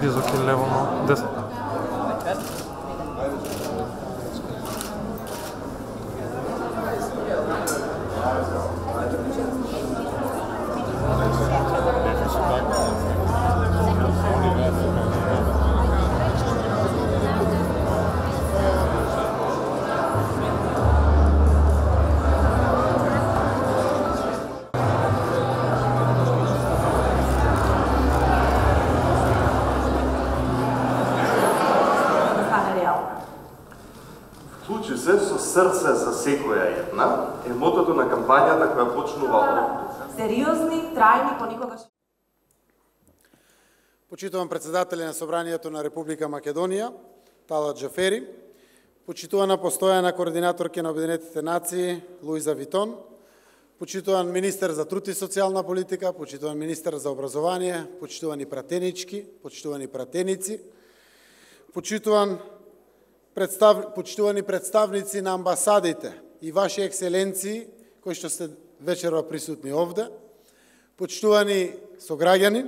близок и лево на десно. Случи се со срце за секоја една е мотото на кампањата која почнува од сериозни, трајни, поникогаш. Почитувам председателя на Собранието на Република Македонија, Талат Джафери, почитувана постојана координаторка на Обединетите нации, Луиза Витон, почитуван министер за труд и социјална политика, почитуван министер за образование, почитувани пратенички, почитувани пратеници, почитувани представници на амбасадите и ваши екселенции, кои што сте вечерва присутни овде, почитувани сограѓани,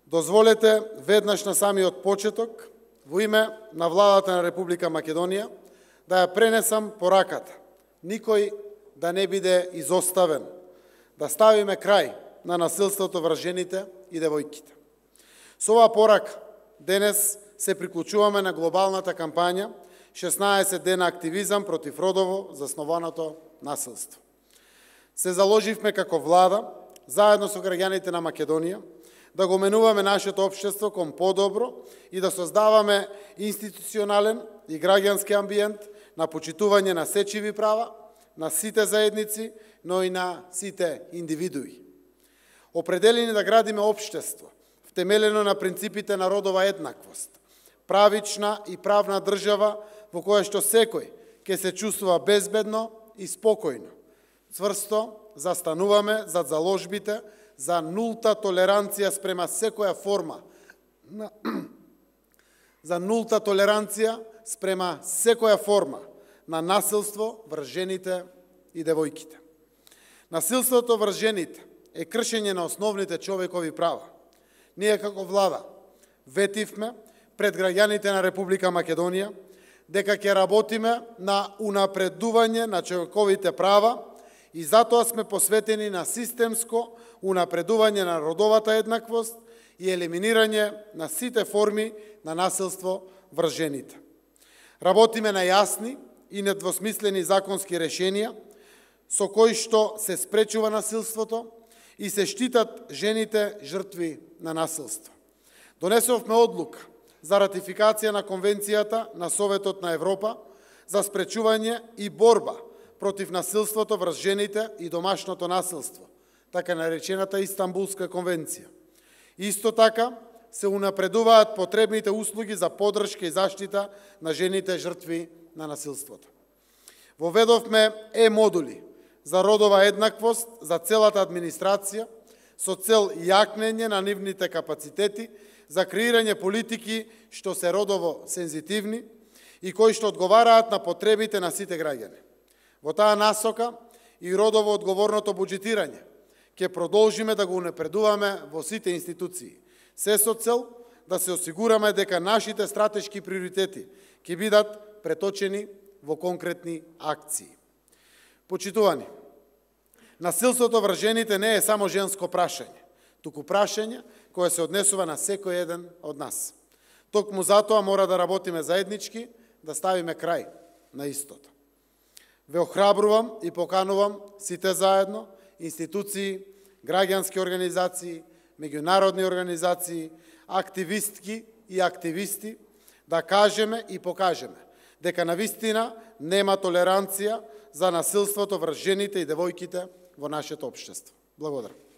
дозволете веднаш на самиот почеток, во име на владата на Република Македонија, да ја пренесам пораката. Никој да не биде изоставен, да ставиме крај на насилството врз жените и девојките. Со оваа порака денес се приклучуваме на глобалната кампања 16 дена активизам против родово заснованото насилство. Се заложивме како влада, заедно со граѓаните на Македонија, да го менуваме нашето општество кон подобро и да создаваме институционален и граѓански амбиент на почитување на сечиви права, на сите заедници, но и на сите индивидуи. Определени да градиме општество, втемелено на принципите на родова еднаквост, правична и правна држава во која што секој ќе се чувствува безбедно и спокојно. Цврсто застануваме зад заложбите за нулта толеранција спрема секоја форма на насилство врз жените и девојките. Насилството врз жените е кршење на основните човекови права. Ние како влада ветивме пред граѓаните на Република Македонија дека ќе работиме на унапредување на човековите права и затоа сме посветени на системско унапредување на родовата еднаквост и елиминирање на сите форми на насилство врз жените. Работиме на јасни и недвосмислени законски решенија со кои што се спречува насилството и се штитат жените жртви на насилство. Донесовме одлука за ратификација на Конвенцијата на Советот на Европа за спречување и борба против насилството врз жените и домашното насилство, така наречената Истанбулска конвенција. Исто така се унапредуваат потребните услуги за поддршка и заштита на жените жртви на насилството. Воведовме модули за родова еднаквост за целата администрација со цел јакнење на нивните капацитети за креирање политики што се родово сензитивни и кои што одговараат на потребите на сите граѓани. Во таа насока и родово одговорното буџетирање ќе продолжиме да го унапредуваме во сите институции, се со цел да се осигураме дека нашите стратешки приоритети ќе бидат преточени во конкретни акции. Почитувани, насилството врз жените не е само женско прашање, туку прашање кое се однесува на секој еден од нас. Токму затоа мора да работиме заеднички, да ставиме крај на истото. Ве охрабрувам и поканувам сите заедно, институции, граѓански организации, меѓународни организации, активистки и активисти, да кажеме и покажеме дека навистина нема толеранција за насилството врз жените и девојките во нашето општество. Благодарам.